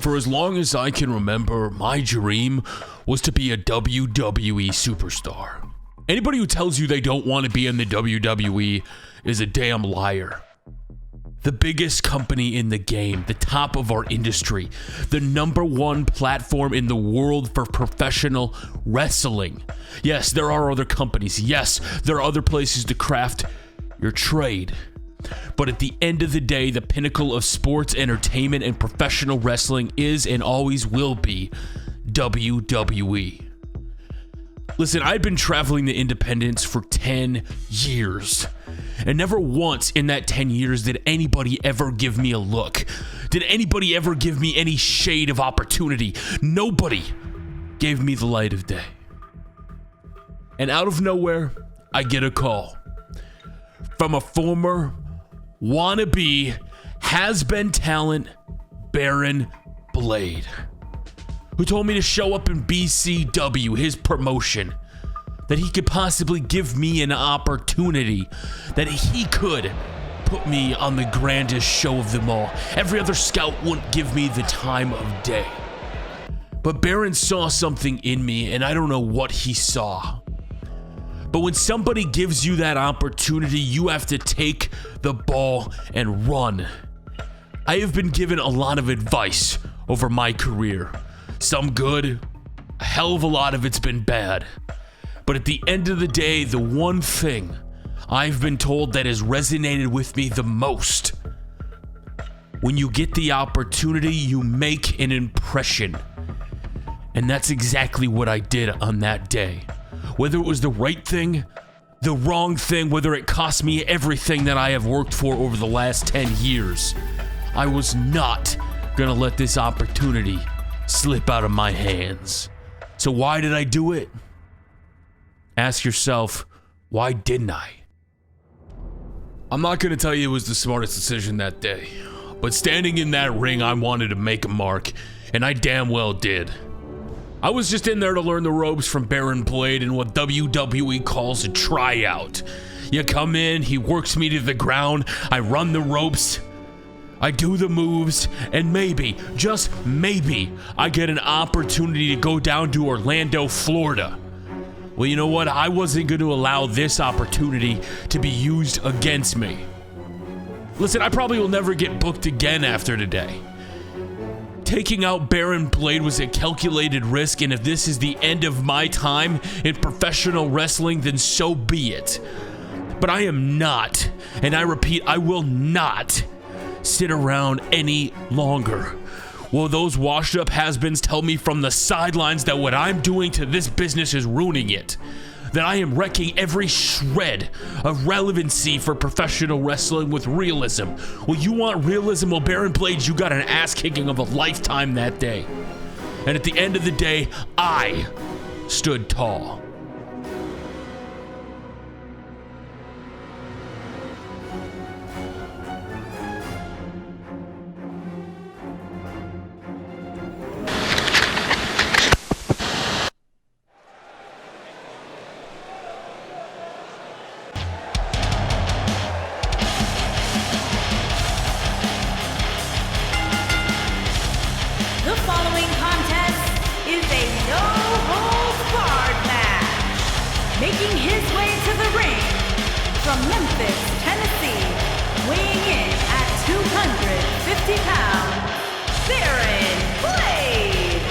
For as long as I can remember, my dream was to be a WWE superstar. Anybody who tells you they don't want to be in the WWE is a damn liar. The biggest company in the game, the top of our industry, the #1 platform in the world for professional wrestling. Yes, there are other companies. Yes, there are other places to craft your trade. But at the end of the day, the pinnacle of sports entertainment and professional wrestling is and always will be WWE. Listen, I've been traveling the independents for 10 years. And never once in that 10 years did anybody ever give me a look. Did anybody ever give me any shade of opportunity? Nobody gave me the light of day. And out of nowhere, I get a call from a former wannabe has-been talent, Barron Blade, who told me to show up in BCW, his promotion, that he could possibly give me an opportunity, that he could put me on the grandest show of them all. Every other scout wouldn't give me the time of day. But Barron saw something in me, and I don't know what he saw. But when somebody gives you that opportunity, you have to take the ball and run. I have been given a lot of advice over my career. Some good, a hell of a lot of it's been bad. But at the end of the day, the one thing I've been told that has resonated with me the most: when you get the opportunity, you make an impression. And that's exactly what I did on that day. Whether it was the right thing, the wrong thing, whether it cost me everything that I have worked for over the last 10 years, I was not gonna let this opportunity slip out of my hands. So why did I do it? Ask yourself, why didn't I? I'm not gonna tell you it was the smartest decision that day, but standing in that ring, I wanted to make a mark, and I damn well did. I was just in there to learn the ropes from Barron Blade in what WWE calls a tryout. You come in, he works me to the ground, I run the ropes, I do the moves, and maybe, just maybe, I get an opportunity to go down to Orlando, Florida. Well, you know what? I wasn't going to allow this opportunity to be used against me. Listen, I probably will never get booked again after today. Taking out Barron Blade was a calculated risk, and if this is the end of my time in professional wrestling, then so be it. But I am not, and I repeat, I will not sit around any longer. Well, those washed up has-beens tell me from the sidelines that what I'm doing to this business is ruining it. That I am wrecking every shred of relevancy for professional wrestling with realism. Well, you want realism? Well, Barron Blade, you got an ass-kicking of a lifetime that day. And at the end of the day, I stood tall. The following contest is a no-holds-barred match. Making his way to the ring from Memphis, Tennessee, weighing in at 250 pounds, Barron Blade.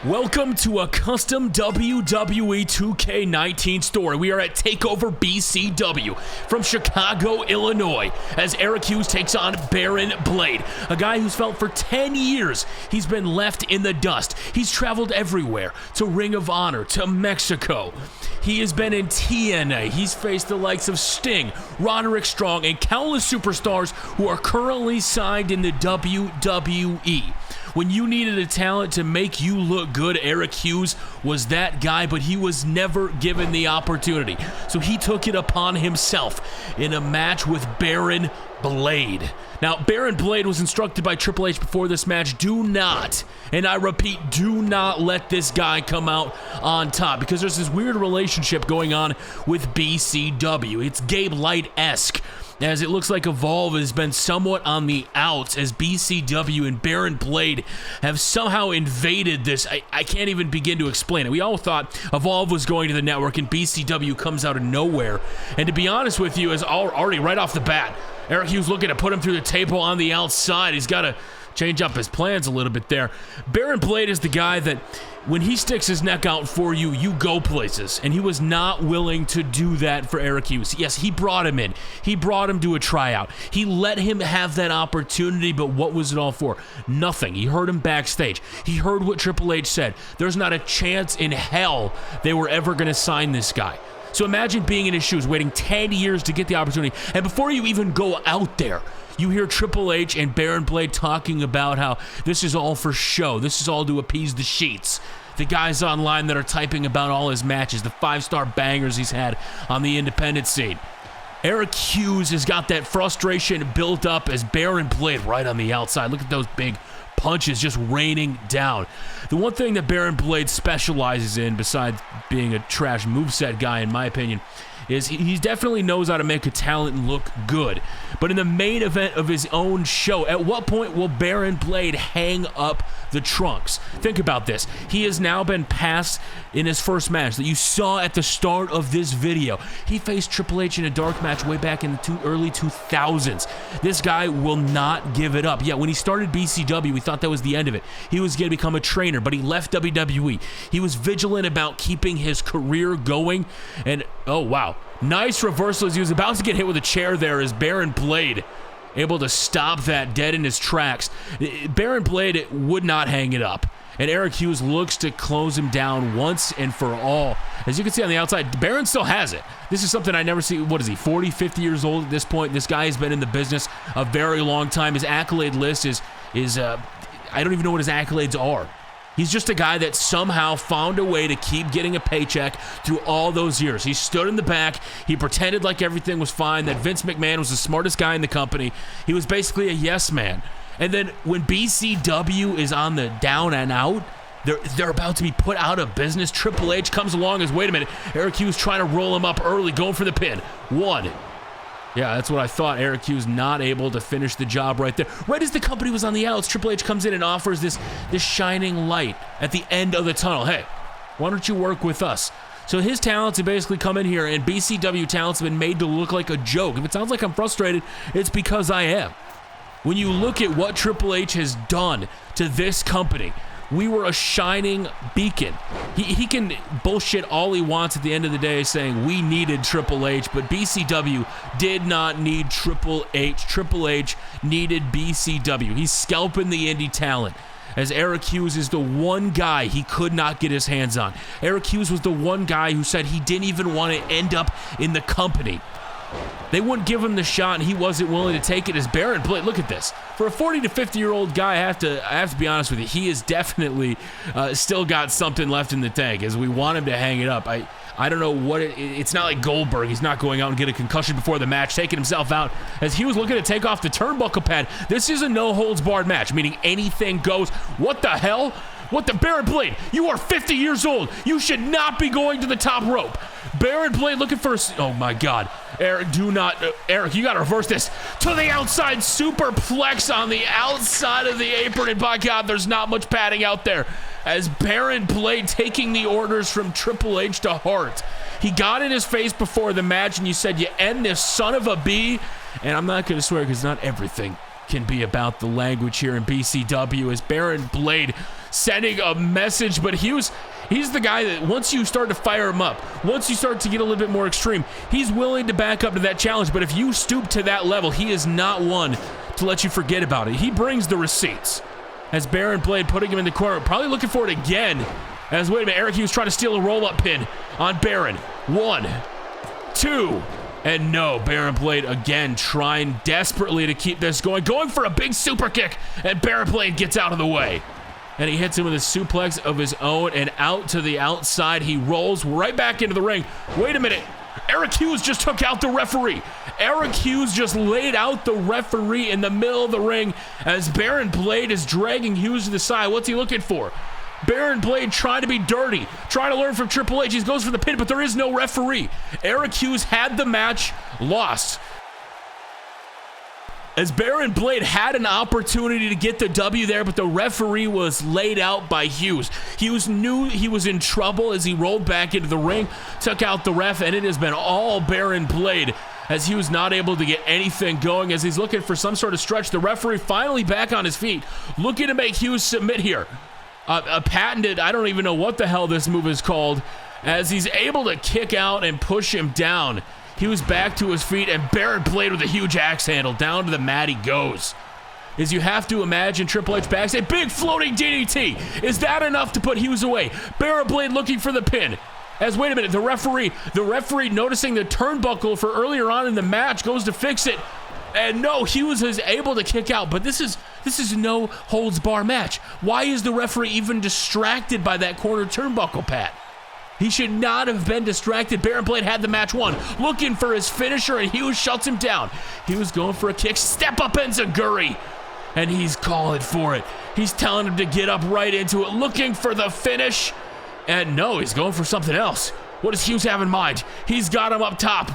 Welcome to a custom WWE 2K19 story. We are at TakeOver BCW from Chicago, Illinois, as Eric Hughes takes on Barron Blade, a guy who's felt for 10 years he's been left in the dust. He's traveled everywhere, to Ring of Honor, to Mexico. He has been in TNA. He's faced the likes of Sting, Roderick Strong, and countless superstars who are currently signed in the WWE. When you needed a talent to make you look good, Eric Hughes was that guy, but he was never given the opportunity. So he took it upon himself in a match with Barron Blade. Now, Barron Blade was instructed by Triple H before this match, do not, and I repeat, do not let this guy come out on top, because there's this weird relationship going on with BCW. It's Gabe Light-esque, as it looks like Evolve has been somewhat on the outs, as BCW and Barron Blade have somehow invaded this. I can't even begin to explain it. We all thought Evolve was going to the network, and BCW comes out of nowhere. And to be honest with you, is already right off the bat, Eric Hughes looking to put him through the table on the outside. He's got to change up his plans a little bit there. Barron Blade is the guy that when he sticks his neck out for you, you go places. And he was not willing to do that for Eric Hughes. Yes, he brought him in. He brought him to a tryout. He let him have that opportunity, but what was it all for? Nothing. He heard him backstage. He heard what Triple H said. There's not a chance in hell they were ever going to sign this guy. So imagine being in his shoes, waiting 10 years to get the opportunity. And before you even go out there, you hear Triple H and Barron Blade talking about how this is all for show. This is all to appease the sheets. The guys online that are typing about all his matches, the 5-star bangers he's had on the independent scene. Eric Hughes has got that frustration built up as Barron Blade right on the outside. Look at those big punches just raining down. The one thing that Barron Blade specializes in, besides being a trash moveset guy, in my opinion, is he definitely knows how to make a talent look good. But in the main event of his own show, at what point will Barron Blade hang up the trunks? Think about this. He has now been passed in his first match that you saw at the start of this video. He faced Triple H in a dark match way back in the early 2000s. This guy will not give it up. Yeah, when he started BCW, we thought that was the end of it. He was going to become a trainer, but he left WWE. He was vigilant about keeping his career going, and oh wow. Nice reversal as he was about to get hit with a chair there as Barron Blade able to stop that dead in his tracks. Barron Blade would not hang it up, and Eric Hughes looks to close him down once and for all. As you can see on the outside, Barron still has it. This is something I never see. What is he, 40, 50 years old at this point? This guy has been in the business a very long time. His accolade list is I don't even know what his accolades are. He's just a guy that somehow found a way to keep getting a paycheck through all those years. He stood in the back. He pretended like everything was fine, that Vince McMahon was the smartest guy in the company. He was basically a yes man. And then when BCW is on the down and out, they're about to be put out of business. Triple H comes along as, wait a minute, Eric Hughes trying to roll him up early, going for the pin. One. Yeah, that's what I thought. Eric Hughes not able to finish the job right there. Right as the company was on the outs, Triple H comes in and offers this shining light at the end of the tunnel. Hey, why don't you work with us? So his talents have basically come in here, and BCW talents have been made to look like a joke. If it sounds like I'm frustrated, it's because I am. When you look at what Triple H has done to this company, we were a shining beacon. He can bullshit all he wants at the end of the day saying we needed Triple H, but BCW did not need Triple H. Triple H needed BCW. He's scalping the indie talent, as Eric Hughes is the one guy he could not get his hands on. Eric Hughes was the one guy who said he didn't even want to end up in the company. They wouldn't give him the shot, and he wasn't willing to take it. As Barron Blade, look at this. For a 40 to 50-year-old guy, I have to be honest with you, he has definitely still got something left in the tank, as we want him to hang it up. I don't know what it's not like Goldberg. He's not going out and get a concussion before the match, taking himself out, as he was looking to take off the turnbuckle pad. This is a no-holds-barred match, meaning anything goes. What the hell? What the Barron Blade? You are 50 years old. You should not be going to the top rope. Barron Blade looking for oh my God. Eric, Eric, you got to reverse this. To the outside, superplex on the outside of the apron, and by God, there's not much padding out there. As Barron Blade taking the orders from Triple H to heart. He got in his face before the match, and you said, you end this son of a B. And I'm not going to swear because not everything can be about the language here in BCW, as Barron Blade sending a message, but he's the guy that once you start to fire him up, once you start to get a little bit more extreme, he's willing to back up to that challenge. But if you stoop to that level, he is not one to let you forget about it. He brings the receipts. As Barron Blade putting him in the corner, probably looking for it again. As, wait a minute, Eric Hughes trying to steal a roll-up pin on Barron. 1, 2, and no, Barron Blade again trying desperately to keep this going for a big super kick, and Barron Blade gets out of the way. And he hits him with a suplex of his own, and out to the outside, he rolls right back into the ring. Wait a minute, Eric Hughes just took out the referee. Eric Hughes just laid out the referee in the middle of the ring as Barron Blade is dragging Hughes to the side. What's he looking for? Barron Blade trying to be dirty, trying to learn from Triple H. He goes for the pin, but there is no referee. Eric Hughes had the match, lost. As Barron Blade had an opportunity to get the W there, but the referee was laid out by Hughes. Hughes knew he was in trouble as he rolled back into the ring, took out the ref, and it has been all Barron Blade as he was not able to get anything going as he's looking for some sort of stretch. The referee finally back on his feet, looking to make Hughes submit here. A patented, I don't even know what the hell this move is called, as he's able to kick out and push him down. He was back to his feet, and Barron Blade with a huge axe handle. Down to the mat he goes. As you have to imagine Triple H backstage, big floating DDT. Is that enough to put Hughes away? Barron Blade looking for the pin. As, wait a minute, the referee noticing the turnbuckle for earlier on in the match goes to fix it. And no, Hughes is able to kick out, but this is no holds bar match. Why is the referee even distracted by that corner turnbuckle, Pat? He should not have been distracted. Barron Blade had the match won, looking for his finisher, and Hughes shuts him down. He was going for a kick, step up enziguri, and he's calling for it. He's telling him to get up right into it, looking for the finish, and no, he's going for something else. What does Hughes have in mind? He's got him up top.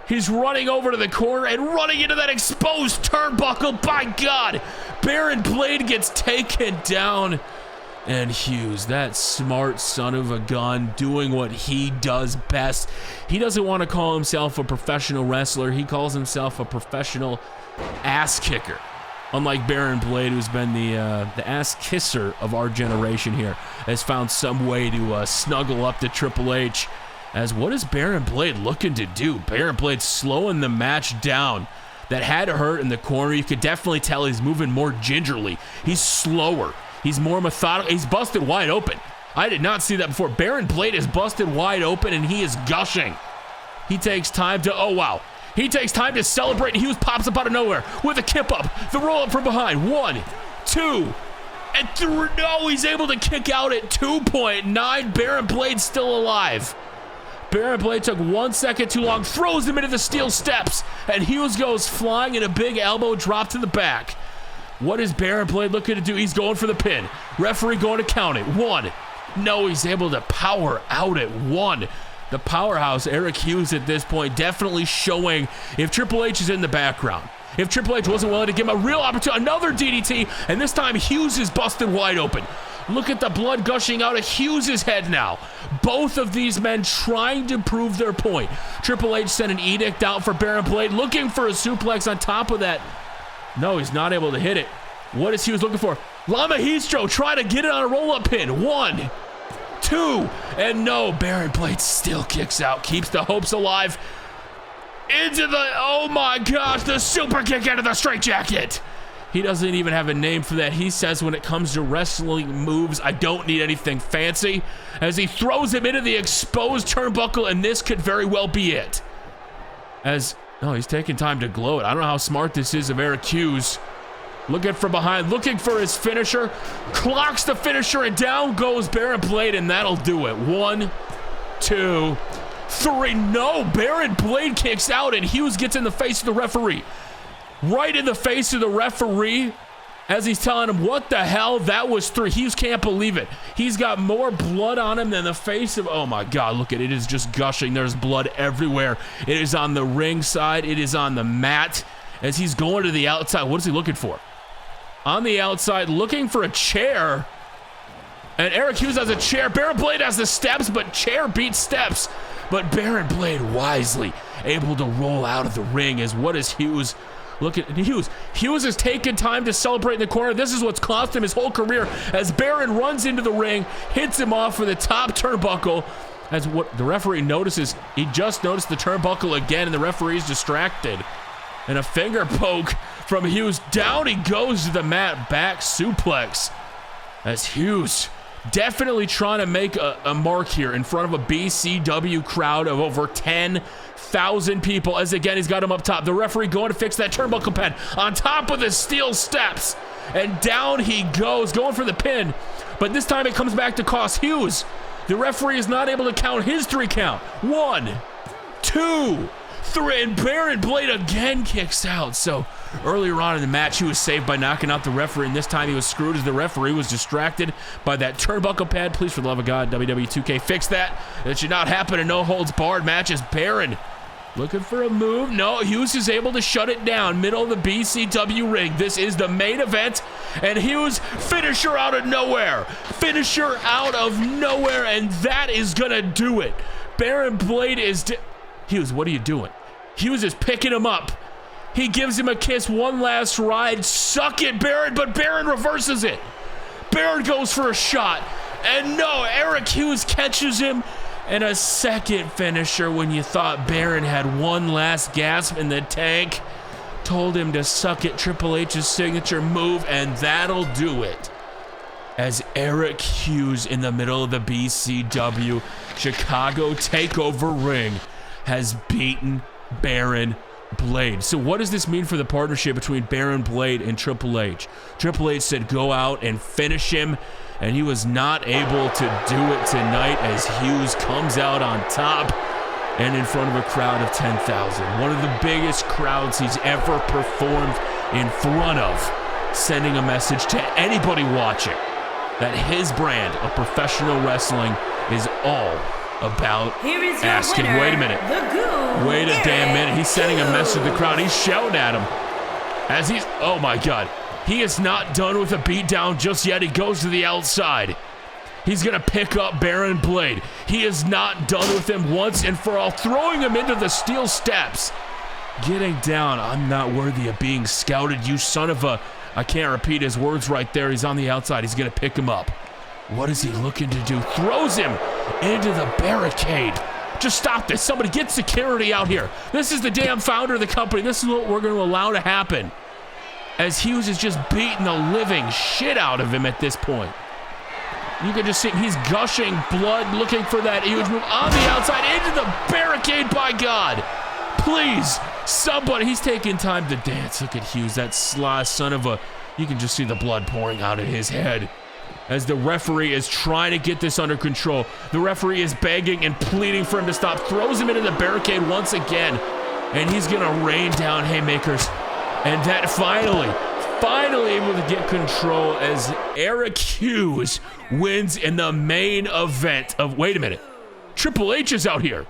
He's running over to the corner and running into that exposed turnbuckle. By God, Barron Blade gets taken down. And Hughes, that smart son of a gun, doing what he does best. He doesn't want to call himself a professional wrestler. He calls himself a professional ass kicker. Unlike Barron Blade, who's been the ass kisser of our generation here, has found some way to snuggle up to Triple H. As what is Barron Blade looking to do? Barron Blade slowing the match down. That had to hurt in the corner. You could definitely tell he's moving more gingerly. He's slower. He's more methodical. He's busted wide open. I did not see that before. Barron Blade is busted wide open and he is gushing. He takes time to, oh wow. He takes time to celebrate. Hughes pops up out of nowhere with a kip up. The roll up from behind. 1, 2, and 3. No, he's able to kick out at 2.9. Barron Blade still alive. Barron Blade took 1 second too long, throws him into the steel steps, and Hughes goes flying in a big elbow drop to the back. What is Barron Blade looking to do? He's going for the pin. Referee going to count it. 1. No, he's able to power out at 1. The powerhouse, Eric Hughes, at this point, definitely showing if Triple H is in the background. If Triple H wasn't willing to give him a real opportunity, another DDT, and this time Hughes is busted wide open. Look at the blood gushing out of Hughes' head now. Both of these men trying to prove their point. Triple H sent an edict out for Barron Blade, looking for a suplex on top of that. No, he's not able to hit it. What is Hughes looking for? La Magistro trying to get it on a roll-up pin. 1, 2, and no, Barron Blade still kicks out, keeps the hopes alive. Into the, oh my gosh, the super kick into the straitjacket. He doesn't even have a name for that. He says when it comes to wrestling moves, I don't need anything fancy. As he throws him into the exposed turnbuckle, and this could very well be it. As, no, he's taking time to gloat. I don't know how smart this is of Eric Hughes. Looking from behind, looking for his finisher. Clocks the finisher, and down goes Barron Blade, and that'll do it. 1, 2, 3. No, Barron Blade kicks out, and Hughes gets in the face of the referee. Right in the face of the referee as he's telling him, what the hell, that was 3. Hughes can't believe it. He's got more blood on him than the face of, oh my God, look at it. It is just gushing. There's blood everywhere. It is on the ring side. It is on the mat as he's going to the outside. What is he looking for? On the outside, looking for a chair. And Eric Hughes has a chair. Barron Blade has the steps, but chair beats steps. But Barron Blade wisely able to roll out of the ring as what is Hughes Look at Hughes. Hughes is taking time to celebrate in the corner. This is what's cost him his whole career as Barron runs into the ring, hits him off for the top turnbuckle. As what the referee notices, he just noticed the turnbuckle again, and the referee is distracted. And a finger poke from Hughes. Down he goes to the mat, back suplex. As Hughes definitely trying to make a mark here in front of a BCW crowd of over 10,000 people. As again, he's got him up top. The referee going to fix that turnbuckle pad on top of the steel steps. And down he goes, going for the pin. But this time it comes back to cost Hughes. The referee is not able to count his 3 count. 1, 2, 3, and Barron Blade again kicks out. So earlier on in the match, he was saved by knocking out the referee, and this time he was screwed as the referee was distracted by that turnbuckle pad. Please, for the love of God, WWE 2K, fix that. It should not happen in no holds barred matches. Barron looking for a move. No, Hughes is able to shut it down. Middle of the BCW ring. This is the main event, and Hughes, finisher out of nowhere. Finisher out of nowhere, and that is gonna do it. Barron Blade is... Hughes, what are you doing? Hughes is picking him up. He gives him a kiss, one last ride. Suck it, Barron, but Barron reverses it. Barron goes for a shot, and no, Eric Hughes catches him. And a second finisher when you thought Barron had one last gasp in the tank. Told him to suck it, Triple H's signature move, and that'll do it. As Eric Hughes in the middle of the BCW Chicago Takeover ring has beaten Barron Blade. So what does this mean for the partnership between Barron Blade and Triple H? Triple H said go out and finish him, and he was not able to do it tonight as Hughes comes out on top and in front of a crowd of 10,000. One of the biggest crowds he's ever performed in front of, sending a message to anybody watching that his brand of professional wrestling is all about asking. Winner, wait a minute. Wait a damn minute. He's sending a message to the crowd. He's shouting at him as he's, oh my God. He is not done with the beatdown just yet. He goes to the outside. He's going to pick up Barron Blade. He is not done with him once and for all, throwing him into the steel steps. Getting down. I'm not worthy of being scouted, you son of a... I can't repeat his words right there. He's on the outside. He's going to pick him up. What is he looking to do? Throws him into the barricade. Just stop this. Somebody get security out here. This is the damn founder of the company. This is what we're going to allow to happen. As Hughes is just beating the living shit out of him at this point. You can just see he's gushing blood, looking for that huge move on the outside into the barricade, by God. Please, somebody, he's taking time to dance. Look at Hughes, that sly son of a, you can just see the blood pouring out of his head. As the referee is trying to get this under control. The referee is begging and pleading for him to stop. Throws him into the barricade once again. And he's gonna rain down haymakers. And that finally able to get control as Eric Hughes wins in the main event of, wait a minute, Triple H is out here.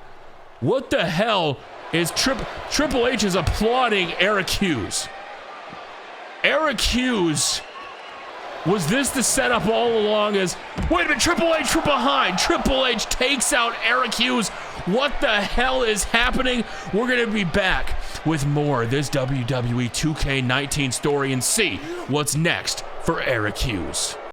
What the hell is Triple H is applauding Eric Hughes. Eric Hughes, was this the setup all along as, wait a minute, Triple H from behind. Triple H takes out Eric Hughes. What the hell is happening? We're going to be back with more of this WWE 2K19 story and see what's next for Eric Hughes.